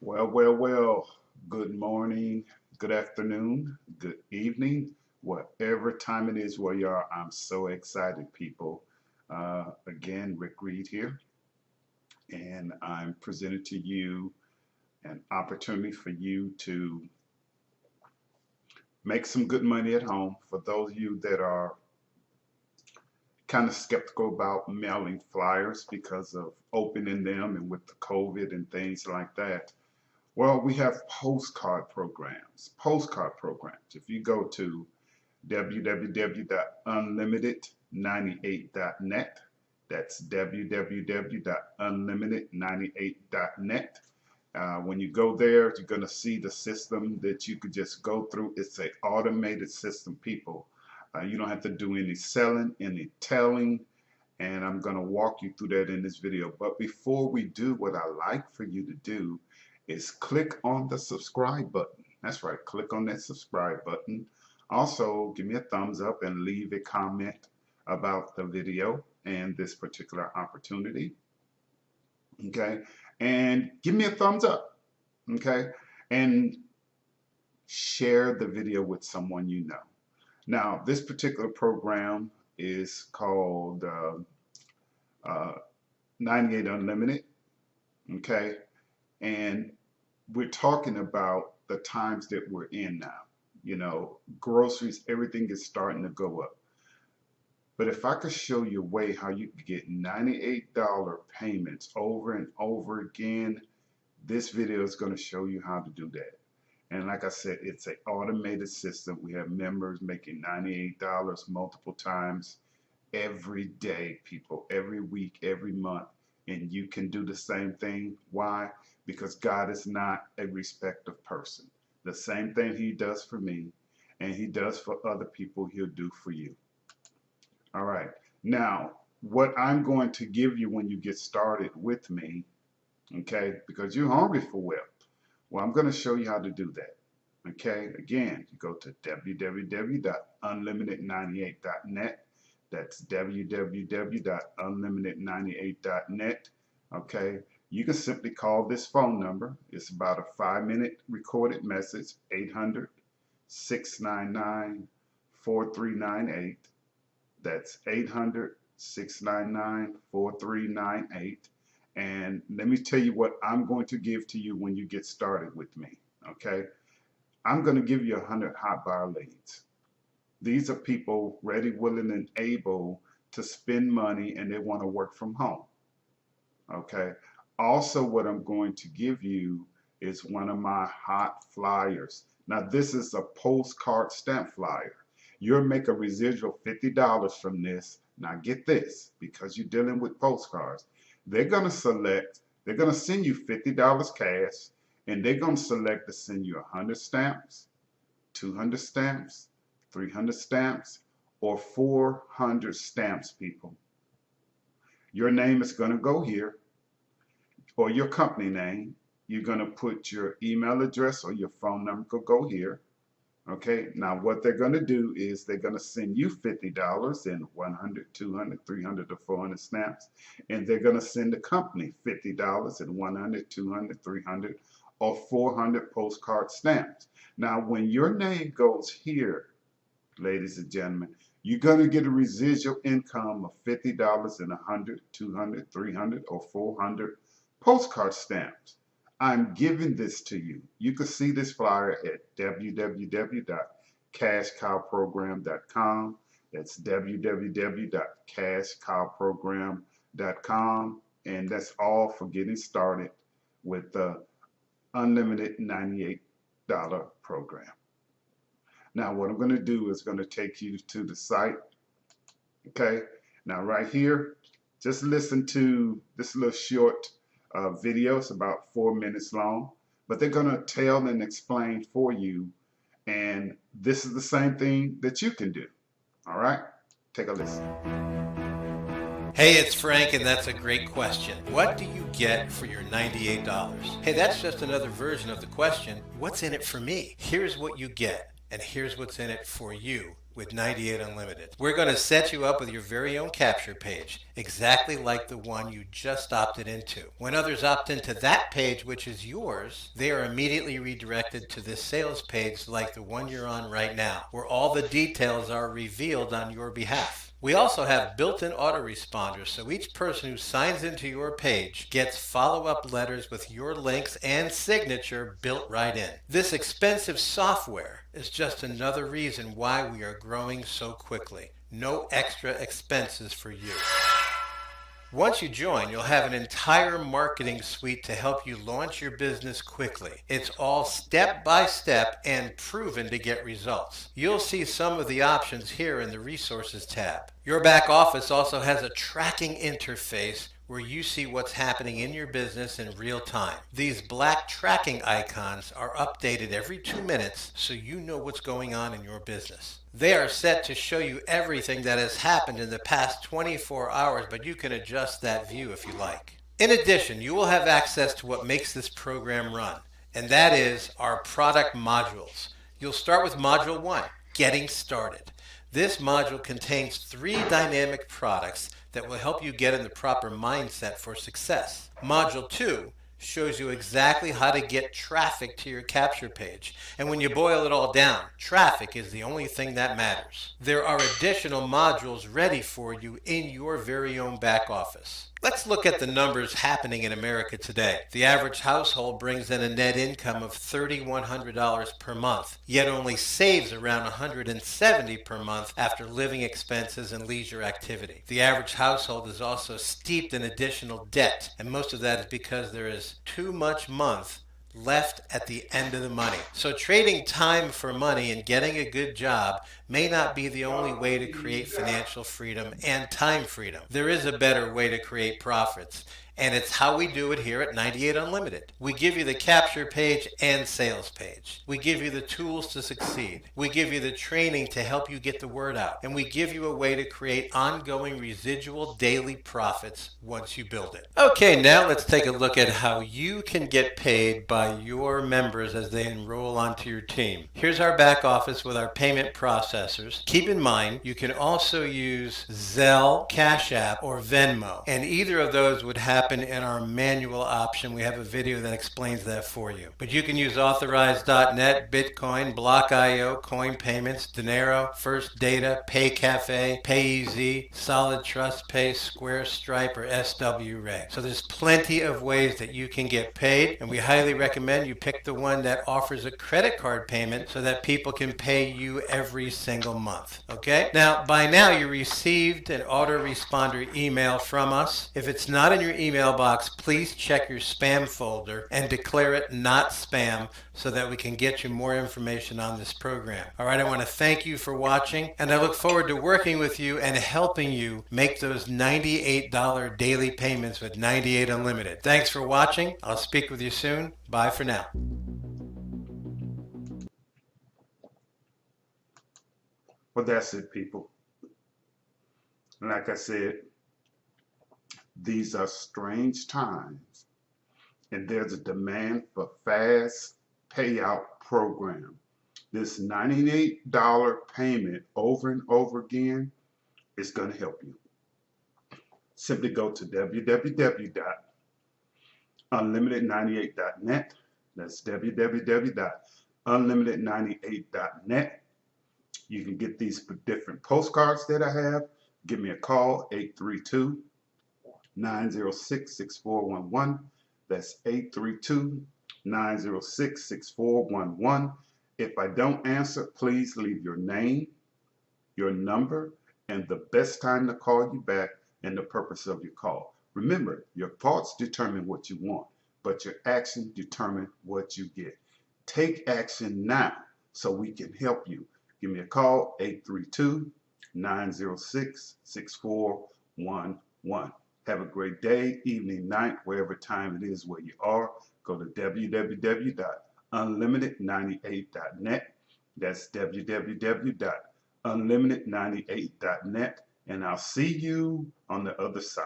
Well. Good morning, good afternoon, good evening, whatever time it is where you are. I'm so excited, people. Again, Rick Reed here, and I'm presenting to you an opportunity for you to make some good money at home. For those of you that are kind of skeptical about mailing flyers because of opening them and with the COVID and things like that. Well, we have postcard programs. Postcard programs. If you go to www.unlimited98.net, that's www.unlimited98.net. When you go there, you're going to see the system that you could just go through. It's an automated system, people. You don't have to do any selling, any telling, and I'm going to walk you through that in this video. But before we do, what I like for you to do is click on the subscribe button. That's right, click on that subscribe button. Also, give me a thumbs up and leave a comment about the video and this particular opportunity. Okay, and give me a thumbs up. Okay, and share the video with someone you know. Now, this particular program is called 98 Unlimited. Okay, and we're talking about the times that we're in now. You know, groceries, everything is starting to go up. But if I could show you a way how you could get $98 payments over and over again, this video is going to show you how to do that. And like I said, it's an automated system. We have members making $98 multiple times every day, people, every week, every month. And you can do the same thing. Why? Because God is not a respecter of person. The same thing he does for me and he does for other people, he'll do for you. All right. Now, what I'm going to give you when you get started with me, okay, because you're hungry for wealth. Well, I'm going to show you how to do that. Okay. Again, you go to www.unlimited98.net. That's www.unlimited98.net. Okay. You can simply call this phone number. It's about a 5-minute recorded message, 800-699-4398. That's 800-699-4398. And let me tell you what I'm going to give to you when you get started with me. Okay. I'm going to give you 100 hot buyer leads. These are people ready, willing, and able to spend money and they want to work from home. Okay. Also, what I'm going to give you is one of my hot flyers. Now, this is a postcard stamp flyer. You'll make a residual $50 from this. Now, get this, because you're dealing with postcards. They're going to send you $50 cash, and they're going to select to send you 100 stamps, 200 stamps, 300 stamps, or 400 stamps, people. Your name is going to go here, or your company name. You're going to put your email address or your phone number could go here. Okay, now what they're going to do is they're going to send you $50 in 100, 200, 300, or 400 stamps, and they're going to send the company $50 in 100, 200, 300, or 400 postcard stamps. Now, when your name goes here, ladies and gentlemen, you're going to get a residual income of $50 in 100, 200, 300, or 400 postcard stamps. I'm giving this to you. You can see this flyer at www.cashcowprogram.com. That's www.cashcowprogram.com. And that's all for getting started with the Unlimited $98 program. Now, what I'm going to do is going to take you to the site. Okay. Now, right here, just listen to this little short video. It's about 4 minutes long, but they're going to tell and explain for you. And this is the same thing that you can do. All right. Take a listen. Hey, it's Frank, and that's a great question. What do you get for your $98? Hey, that's just another version of the question, what's in it for me? Here's what you get, and here's what's in it for you. with 98 Unlimited. We're going to set you up with your very own capture page, exactly like the one you just opted into. When others opt into that page, which is yours, they are immediately redirected to this sales page like the one you're on right now, where all the details are revealed on your behalf. We also have built-in autoresponders, so each person who signs into your page gets follow-up letters with your links and signature built right in. This expensive software is just another reason why we are growing so quickly. No extra expenses for you. Once you join, you'll have an entire marketing suite to help you launch your business quickly. It's all step by step and proven to get results. You'll see some of the options here in the Resources tab. Your back office also has a tracking interface where you see what's happening in your business in real time. These black tracking icons are updated every 2 minutes so you know what's going on in your business. They are set to show you everything that has happened in the past 24 hours, but you can adjust that view if you like. In addition, you will have access to what makes this program run, and that is our product modules. You'll start with Module 1, Getting Started. This module contains 3 dynamic products that will help you get in the proper mindset for success. Module 2 shows you exactly how to get traffic to your capture page. And when you boil it all down, traffic is the only thing that matters. There are additional modules ready for you in your very own back office. Let's look at the numbers happening in America today. The average household brings in a net income of $3,100 per month, yet only saves around $170 per month after living expenses and leisure activity. The average household is also steeped in additional debt, and most of that is because there is too much month left at the end of the money. So trading time for money and getting a good job may not be the only way to create financial freedom and time freedom. There is a better way to create profits, and it's how we do it here at 98 Unlimited. We give you the capture page and sales page. We give you the tools to succeed. We give you the training to help you get the word out. And we give you a way to create ongoing residual daily profits once you build it. Okay, now let's take a look at how you can get paid by your members as they enroll onto your team. Here's our back office with our payment processors. Keep in mind, you can also use Zelle, Cash App, or Venmo, and either of those would happen in our manual option. We have a video that explains that for you. But you can use Authorize.net, Bitcoin, Block.io, Coin Payments, Dinero, First Data, PayCafe, PayEasy, Solid Trust Pay, Square, Stripe, or SWReg. So there's plenty of ways that you can get paid, and we highly recommend you pick the one that offers a credit card payment so that people can pay you every single month. Okay? Now, by now you received an autoresponder email from us. If it's not in your email box, please check your spam folder and declare it not spam so that we can get you more information on this program. All right, I want to thank you for watching, and I look forward to working with you and helping you make those $98 daily payments with 98 Unlimited. Thanks for watching. I'll speak with you soon. Bye for now. Well, that's it, people. Like I said, these are strange times, and there's a demand for fast payout program. This $98 payment over and over again is going to help you. Simply go to www.unlimited98.net. That's www.unlimited98.net. You can get these different postcards that I have. Give me a call, 832-906-6411. That's 832-906-6411. If I don't answer, please leave your name, your number, and the best time to call you back and the purpose of your call. Remember, your thoughts determine what you want, but your action determines what you get. Take action now so we can help you. Give me a call, 832-906-6411. Have a great day, evening, night, wherever time it is where you are. Go to www.unlimited98.net. That's www.unlimited98.net. And I'll see you on the other side.